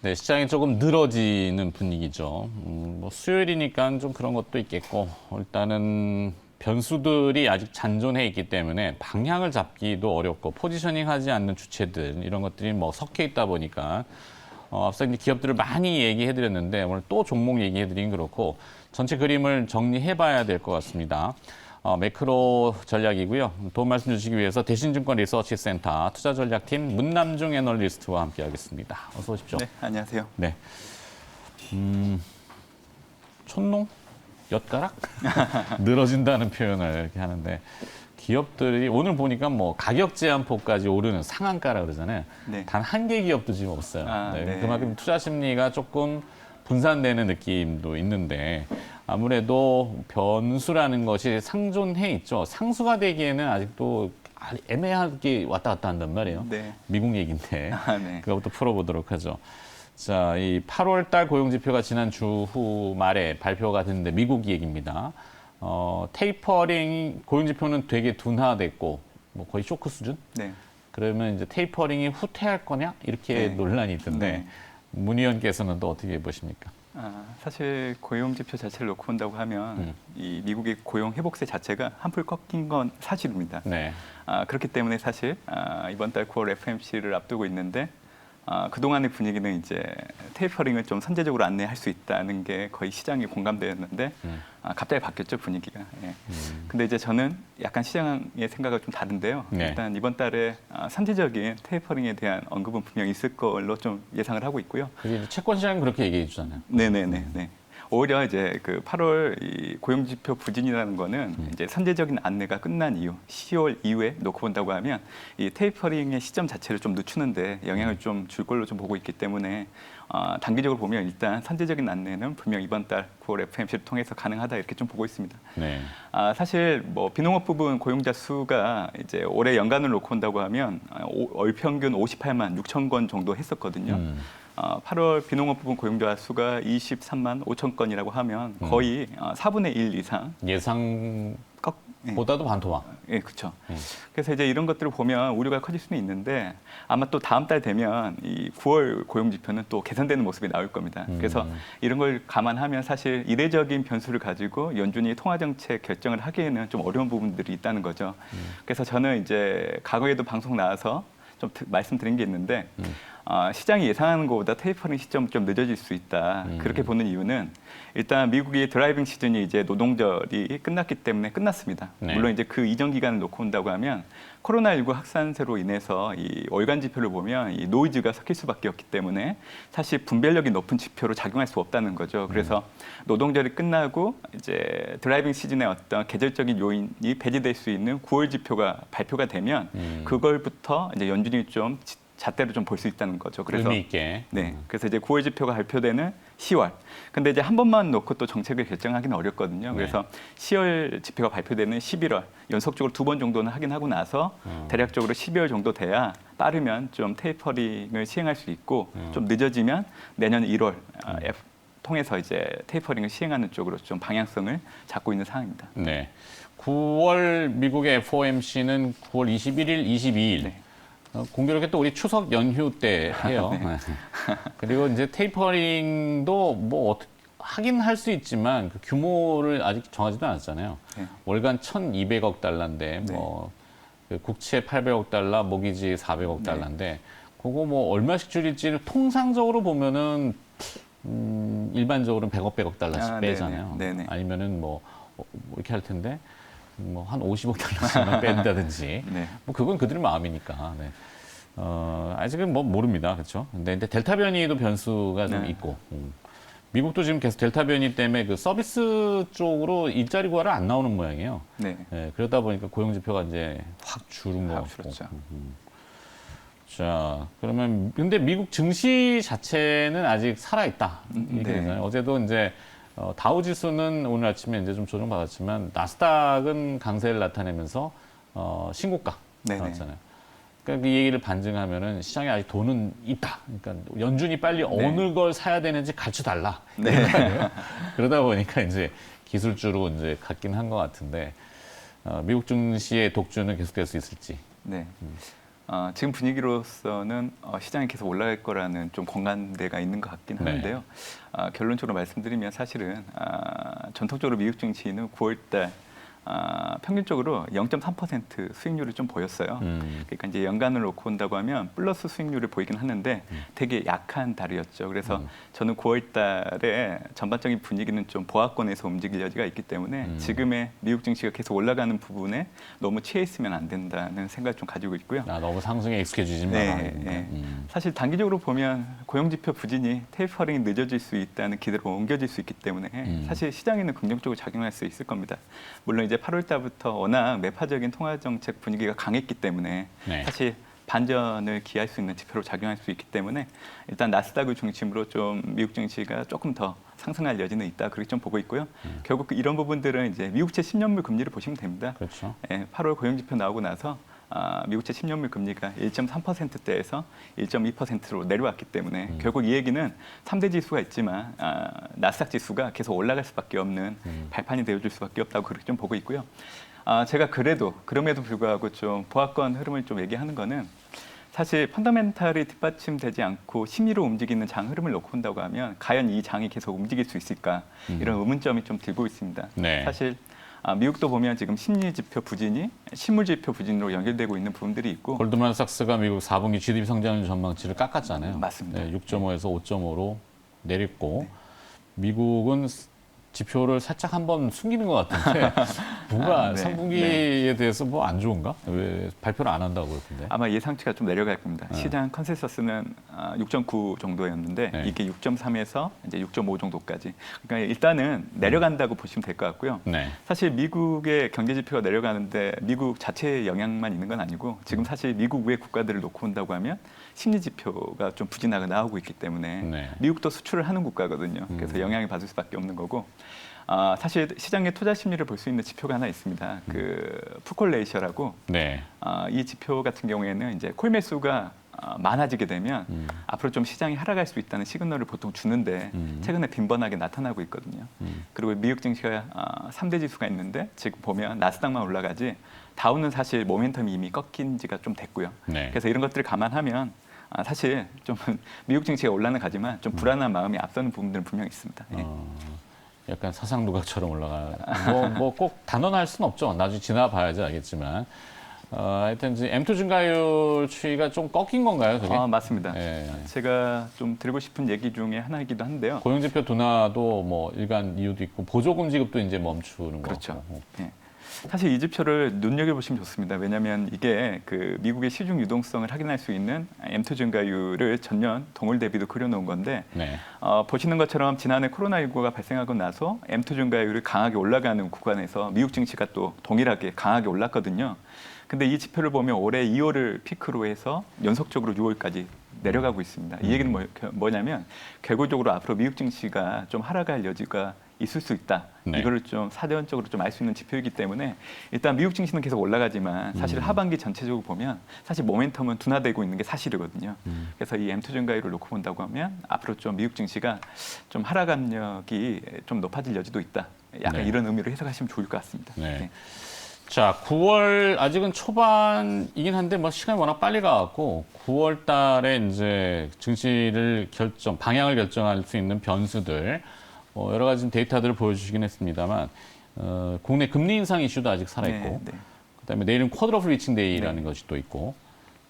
네, 시장이 조금 늘어지는 분위기죠. 뭐 수요일이니까 좀 그런 것도 있겠고, 일단은 변수들이 아직 잔존해 있기 때문에 방향을 잡기도 어렵고, 포지셔닝 하지 않는 주체들, 이런 것들이 뭐 섞여 있다 보니까, 앞서 이제 기업들을 많이 얘기해 드렸는데, 오늘 또 종목 얘기해 드리긴 그렇고, 전체 그림을 정리해 봐야 될 것 같습니다. 매크로 전략이고요. 도움 말씀 주시기 위해서 대신증권 리서치센터 투자전략팀 문남중 애널리스트와 함께하겠습니다. 어서 오십시오. 네, 안녕하세요. 네. 촌농? 엿가락? 늘어진다는 표현을 이렇게 하는데 기업들이 오늘 보니까 뭐 가격 제한폭까지 오르는 상한가라 그러잖아요. 네. 단 한 개 기업도 지금 없어요. 네, 네. 그만큼 투자 심리가 조금 분산되는 느낌도 있는데 아무래도 변수라는 것이 상존해 있죠. 상수가 되기에는 아직도 애매하게 왔다 갔다 한단 말이에요. 네. 미국 얘기인데 네. 그것부터 풀어보도록 하죠. 자, 이 8월 달 고용지표가 지난 주후 말에 발표가 됐는데 미국 얘기입니다. 테이퍼링 고용지표는 되게 둔화됐고 뭐 거의 쇼크 수준? 네. 그러면 이제 테이퍼링이 후퇴할 거냐? 이렇게 네. 논란이 있던데 네. 문 의원께서는 또 어떻게 보십니까? 사실 고용 지표 자체를 놓고 본다고 하면 이 미국의 고용 회복세 자체가 한풀 꺾인 건 사실입니다. 네. 그렇기 때문에 사실 이번 달 9월 FMC를 앞두고 있는데 그동안의 분위기는 이제 테이퍼링을 좀 선제적으로 안내할 수 있다는 게 거의 시장의 공감대였는데 갑자기 바뀌었죠, 분위기가. 예. 근데 이제 저는 약간 시장의 생각과 좀 다른데요. 네. 일단 이번 달에 선제적인 테이퍼링에 대한 언급은 분명히 있을 걸로 좀 예상을 하고 있고요. 그게 채권 시장은 그렇게 얘기해 주잖아요. 네네네. 오히려 이제 그 8월 이 고용지표 부진이라는 거는 이제 선제적인 안내가 끝난 이후 10월 이후에 놓고 본다고 하면 이 테이퍼링의 시점 자체를 좀 늦추는데 영향을 좀 줄 걸로 좀 보고 있기 때문에 단기적으로 보면 일단 선제적인 안내는 분명 이번 달 9월 FMC를 통해서 가능하다 이렇게 좀 보고 있습니다. 네. 사실 뭐 비농업 부분 고용자 수가 이제 올해 연간을 놓고 본다고 하면 월 평균 58만 6천 건 정도 했었거든요. 8월 비농업 부분 고용자 수가 23만 5천 건이라고 하면 거의 4분의 1 이상 보다도 반토막. 예, 그렇죠. 그래서 이제 이런 것들을 보면 우려가 커질 수는 있는데 아마 또 다음 달 되면 이 9월 고용 지표는 또 개선되는 모습이 나올 겁니다. 그래서 이런 걸 감안하면 사실 이례적인 변수를 가지고 연준이 통화 정책 결정을 하기에는 좀 어려운 부분들이 있다는 거죠. 그래서 저는 이제 과거에도 방송 나와서 좀 말씀드린 게 있는데 시장이 예상하는 것보다 테이퍼링 시점 좀 늦어질 수 있다. 그렇게 보는 이유는 일단 미국의 드라이빙 시즌이 이제 노동절이 끝났기 때문에 끝났습니다. 네. 물론 이제 그 이전 기간을 놓고 본다고 하면 코로나19 확산세로 인해서 이 월간 지표를 보면 이 노이즈가 섞일 수밖에 없기 때문에 사실 분별력이 높은 지표로 작용할 수 없다는 거죠. 그래서 노동절이 끝나고 이제 드라이빙 시즌의 어떤 계절적인 요인이 배제될 수 있는 9월 지표가 발표가 되면 그걸부터 이제 연준이 좀 잣대로 좀 볼 수 있다는 거죠. 그래서 의미 있게. 네, 그래서 이제 9월 지표가 발표되는 10월. 근데 이제 한 번만 놓고 또 정책을 결정하기는 어렵거든요. 그래서 10월 지표가 발표되는 11월 연속적으로 2번 정도는 하긴 하고 나서 대략적으로 12월 정도 돼야 빠르면 좀 테이퍼링을 시행할 수 있고 좀 늦어지면 내년 1월 통해서 이제 테이퍼링을 시행하는 쪽으로 좀 방향성을 잡고 있는 상황입니다. 네. 9월 미국의 FOMC는 9월 21일, 22일. 네. 공교롭게 또 우리 추석 연휴 때 해요. 네. 그리고 이제 테이퍼링도 뭐 하긴 할 수 있지만 그 규모를 아직 정하지도 않았잖아요. 네. 월간 1,200억 달러인데 뭐 그 국채 800억 달러, 모기지 400억 달러인데 그거 뭐 얼마씩 줄일지를 통상적으로 보면은 일반적으로는 100억 달러씩 빼잖아요. 네네. 아니면은 뭐 이렇게 할 텐데. 뭐 한 50억 달러씩만 뺀다든지 네. 뭐 그건 그들의 마음이니까 네. 아직은 뭐 모릅니다, 그렇죠? 근데 델타 변이도 변수가 좀 있고 미국도 지금 계속 델타 변이 때문에 그 서비스 쪽으로 일자리 구하러 안 나오는 모양이에요. 네. 네, 그러다 보니까 고용 지표가 이제 확 줄은 거 같고. 줄었죠. 자, 그러면 근데 미국 증시 자체는 아직 살아 있다. 이게 되잖아요. 어제도 이제 다우 지수는 오늘 아침에 이제 좀 조정받았지만 나스닥은 강세를 나타내면서 신고가 나왔잖아요. 그러니까 그 얘기를 반증하면은 시장에 아직 돈은 있다. 그러니까 연준이 빨리 어느 걸 사야 되는지 가르쳐 달라. 네. 그러다 보니까 이제 기술주로 이제 갖긴 한 것 같은데 미국 증시의 독주는 계속될 수 있을지. 네. 지금 분위기로서는 시장이 계속 올라갈 거라는 좀 공감대가 있는 것 같긴 하는데요. 결론적으로 말씀드리면 사실은 전통적으로 미국 증시는 9월달 평균적으로 0.3% 수익률을 좀 보였어요. 그러니까 이제 연간을 놓고 온다고 하면 플러스 수익률을 보이긴 하는데 되게 약한 달이었죠. 그래서 저는 9월 달에 전반적인 분위기는 좀 보합권에서 움직일 여지가 있기 때문에 지금의 미국 증시가 계속 올라가는 부분에 너무 취해 있으면 안 된다는 생각을 좀 가지고 있고요. 너무 상승에 익숙해지지 마라. 네. 사실 단기적으로 보면 고용지표 부진이 테이퍼링이 늦어질 수 있다는 기대로 옮겨질 수 있기 때문에 사실 시장에는 긍정적으로 작용할 수 있을 겁니다. 물론 이제 8월 달부터 워낙 매파적인 통화 정책 분위기가 강했기 때문에 네. 사실 반전을 기할 수 있는 지표로 작용할 수 있기 때문에 일단 나스닥을 중심으로 좀 미국 증시가 조금 더 상승할 여지는 있다 그렇게 좀 보고 있고요. 결국 이런 부분들은 이제 미국채 10년물 금리를 보시면 됩니다. 그렇죠. 8월 고용지표 나오고 나서 미국채 10년물 금리가 1.3%대에서 1.2%로 내려왔기 때문에 결국 이 얘기는 3대 지수가 있지만 나스닥 지수가 계속 올라갈 수밖에 없는 발판이 되어줄 수밖에 없다고 그렇게 좀 보고 있고요. 제가 그럼에도 불구하고 좀 보합권 흐름을 좀 얘기하는 거는 사실 펀더멘탈이 뒷받침되지 않고 심리로 움직이는 장 흐름을 놓고 온다고 하면 과연 이 장이 계속 움직일 수 있을까 이런 의문점이 좀 들고 있습니다. 네. 사실 미국도 보면 지금 심리지표 부진이 실물지표 부진으로 연결되고 있는 부분들이 있고 골드만삭스가 미국 4분기 GDP 성장 전망치를 깎았잖아요. 맞습니다. 네, 6.5에서 5.5로 내렸고 미국은 지표를 살짝 한번 숨기는 것 같은데 뭐가 3분기에 대해서 뭐 안 좋은가? 왜 발표를 안 한다고 그러던데? 아마 예상치가 좀 내려갈 겁니다. 시장 컨센서스는 6.9 정도였는데 이게 6.3에서 이제 6.5 정도까지. 그러니까 일단은 내려간다고 보시면 될 것 같고요. 네. 사실 미국의 경제 지표가 내려가는데 미국 자체의 영향만 있는 건 아니고 지금 사실 미국 외 국가들을 놓고 온다고 하면 심리 지표가 좀 부진하게 나오고 있기 때문에 네. 미국도 수출을 하는 국가거든요. 그래서 영향을 받을 수밖에 없는 거고. 사실 시장의 투자 심리를 볼 수 있는 지표가 하나 있습니다. 그 푸콜 레이셔라고. 네. 이 지표 같은 경우에는 이제 콜 매수가 많아지게 되면 앞으로 좀 시장이 하락할 수 있다는 시그널을 보통 주는데 최근에 빈번하게 나타나고 있거든요. 그리고 미국 증시가 3대 지수가 있는데 지금 보면 나스닥만 올라가지 다우는 사실 모멘텀이 이미 꺾인 지가 좀 됐고요. 네. 그래서 이런 것들을 감안하면 사실 좀 미국 증시가 올라는 가지만 좀 불안한 마음이 앞서는 부분들은 분명히 있습니다. 예. 약간 사상두각처럼 올라가. 뭐 꼭 단언할 수는 없죠. 나중에 지나봐야지 알겠지만. 하여튼 이제 M2 증가율 추이가 좀 꺾인 건가요, 그게? 맞습니다. 예. 제가 좀 드리고 싶은 얘기 중에 하나이기도 한데요. 고용지표 둔화도 뭐 일간 이유도 있고 보조금 지급도 이제 멈추는 그렇죠. 거고. 예. 사실 이 지표를 눈여겨보시면 좋습니다. 왜냐하면 이게 그 미국의 시중 유동성을 확인할 수 있는 M2 증가율을 전년 동월 대비도 그려놓은 건데 네. 보시는 것처럼 지난해 코로나19가 발생하고 나서 M2 증가율이 강하게 올라가는 구간에서 미국 증시가 또 동일하게 강하게 올랐거든요. 근데 이 지표를 보면 올해 2월을 피크로 해서 연속적으로 6월까지 내려가고 있습니다. 이 얘기는 뭐냐면 결과적으로 앞으로 미국 증시가 좀 하락할 여지가 있을 수 있다. 네. 이거를 좀 사전적으로 좀 알 수 있는 지표이기 때문에 일단 미국 증시는 계속 올라가지만 사실 하반기 전체적으로 보면 사실 모멘텀은 둔화되고 있는 게 사실이거든요. 그래서 이 M2 증가율을 놓고 본다고 하면 앞으로 좀 미국 증시가 좀 하락 압력이 좀 높아질 여지도 있다. 약간 네. 이런 의미로 해석하시면 좋을 것 같습니다. 네. 네. 자, 9월 아직은 초반이긴 한데 뭐 시간이 워낙 빨리 가갖고 9월 달에 이제 증시를 방향을 결정할 수 있는 변수들 여러 가지 데이터들을 보여주시긴 했습니다만 국내 금리 인상 이슈도 아직 살아있고 네, 네. 그다음에 내일은 쿼드러플 리칭 데이라는 것이 또 있고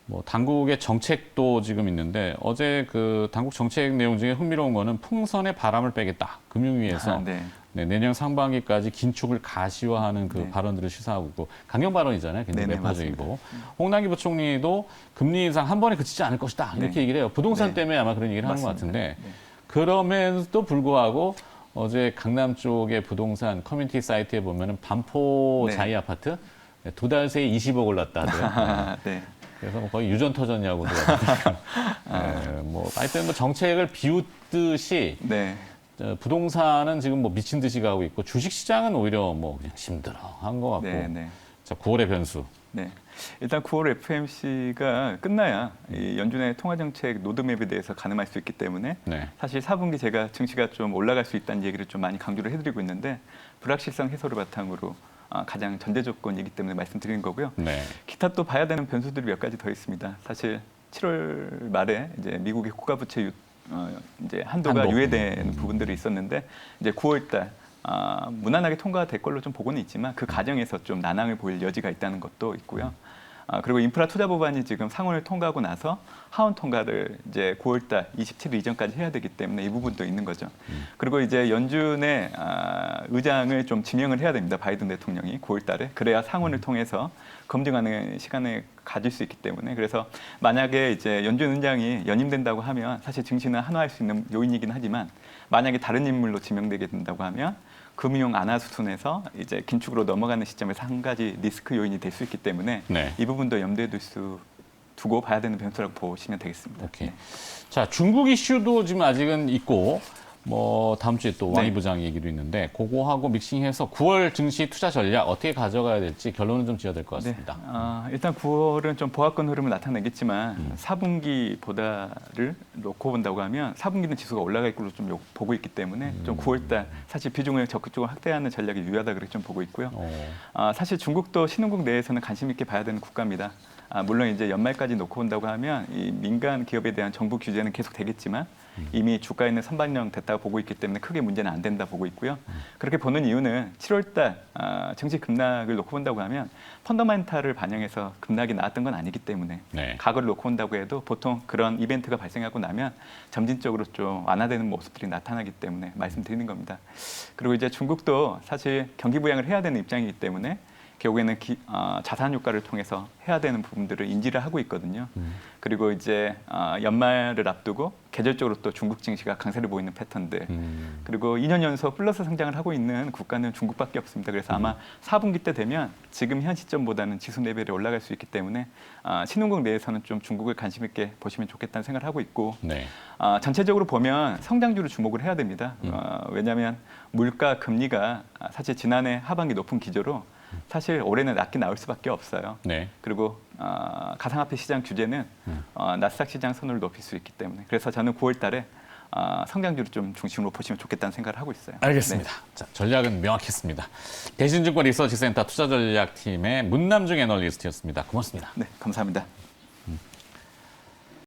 뭐 당국의 정책도 지금 있는데 어제 그 당국 정책 내용 중에 흥미로운 거는 풍선에 바람을 빼겠다 금융위에서 네. 네, 내년 상반기까지 긴축을 가시화하는 그 네. 발언들을 시사하고 있고 강경 발언이잖아요. 굉장히 네네, 매파적이고 홍남기 부총리도 금리 인상 한 번에 그치지 않을 것이다 이렇게 네. 얘기를 해요. 부동산 네. 때문에 아마 그런 얘기를 하는 것 맞습니다. 같은데 네. 그럼에도 불구하고 어제 강남 쪽의 부동산 커뮤니티 사이트에 보면은 반포 네. 자이 아파트 2달 새에 20억 올랐다 하더라고요. 네. 그래서 뭐 거의 유전 터졌냐고도 뭐 하여튼 뭐 정책을 비웃듯이 네. 부동산은 지금 뭐 미친 듯이 가고 있고 주식 시장은 오히려 뭐 그냥 힘들어한 것 같고. 네. 네. 자, 9월의 변수. 네. 일단 9월 FMC가 끝나야 이 연준의 통화정책 로드맵에 대해서 가늠할 수 있기 때문에 네. 사실 4분기 제가 증시가 좀 올라갈 수 있다는 얘기를 좀 많이 강조를 해드리고 있는데 불확실성 해소를 바탕으로 가장 전제 조건이기 때문에 말씀드리는 거고요. 네. 기타 또 봐야 되는 변수들이 몇 가지 더 있습니다. 사실 7월 말에 이제 미국의 국가 부채 이제 한도가 한도. 유예되는 부분들이 있었는데 이제 9월달 무난하게 통과될 걸로 좀 보고는 있지만 그 과정에서 좀 난항을 보일 여지가 있다는 것도 있고요. 그리고 인프라 투자 법안이 지금 상원을 통과하고 나서 하원 통과를 이제 9월달 27일 이전까지 해야 되기 때문에 이 부분도 있는 거죠. 그리고 이제 연준의 의장을 좀 지명을 해야 됩니다. 바이든 대통령이 9월달에 그래야 상원을 통해서 검증하는 시간을 가질 수 있기 때문에 그래서 만약에 이제 연준 의장이 연임된다고 하면 사실 증시는 한화할 수 있는 요인이긴 하지만 만약에 다른 인물로 지명되게 된다고 하면 금융 안화 수순에서 이제 긴축으로 넘어가는 시점에서 한 가지 리스크 요인이 될 수 있기 때문에 네. 이 부분도 염두에 두고 봐야 되는 변수라고 보시면 되겠습니다. 오케이. 네. 자, 중국 이슈도 지금 아직은 있고 뭐 다음 주에 또 왕이 네. 부장 얘기도 있는데 그거하고 믹싱해서 9월 증시 투자 전략 어떻게 가져가야 될지 결론은 좀 지어야 될 것 같습니다. 네. 일단 9월은 좀 보합권 흐름을 나타내겠지만 4분기보다를 놓고 본다고 하면 4분기는 지수가 올라갈 걸로 좀 보고 있기 때문에 좀 9월달 사실 비중을 적극적으로 확대하는 전략이 유효하다 그렇게 좀 보고 있고요. 사실 중국도 신흥국 내에서는 관심 있게 봐야 되는 국가입니다. 물론 이제 연말까지 놓고 본다고 하면 이 민간 기업에 대한 정부 규제는 계속 되겠지만 이미 주가에는 선반영 됐다고 보고 있기 때문에 크게 문제는 안 된다 보고 있고요. 그렇게 보는 이유는 7월달 증시 급락을 놓고 본다고 하면 펀더멘탈을 반영해서 급락이 나왔던 건 아니기 때문에 네. 과거를 놓고 본다고 해도 보통 그런 이벤트가 발생하고 나면 점진적으로 좀 완화되는 모습들이 나타나기 때문에 말씀드리는 겁니다. 그리고 이제 중국도 사실 경기 부양을 해야 되는 입장이기 때문에 결국에는 자산 효과를 통해서 해야 되는 부분들을 인지를 하고 있거든요. 그리고 이제 연말을 앞두고 계절적으로 또 중국 증시가 강세를 보이는 패턴들. 그리고 2년 연속 플러스 성장을 하고 있는 국가는 중국밖에 없습니다. 그래서 아마 4분기 때 되면 지금 현 시점보다는 지수 레벨이 올라갈 수 있기 때문에 신흥국 내에서는 좀 중국을 관심 있게 보시면 좋겠다는 생각을 하고 있고 네. 전체적으로 보면 성장주를 주목을 해야 됩니다. 왜냐하면 물가 금리가 사실 지난해 하반기 높은 기조로 사실 올해는 낮게 나올 수밖에 없어요. 네. 그리고 가상화폐 시장 규제는 나스닥 시장 선호를 높일 수 있기 때문에 그래서 저는 9월달에 성장주를 좀 중심으로 보시면 좋겠다는 생각을 하고 있어요. 알겠습니다. 자, 전략은 명확했습니다. 대신증권 리서치센터 투자전략팀의 문남중 애널리스트였습니다. 고맙습니다. 네, 감사합니다.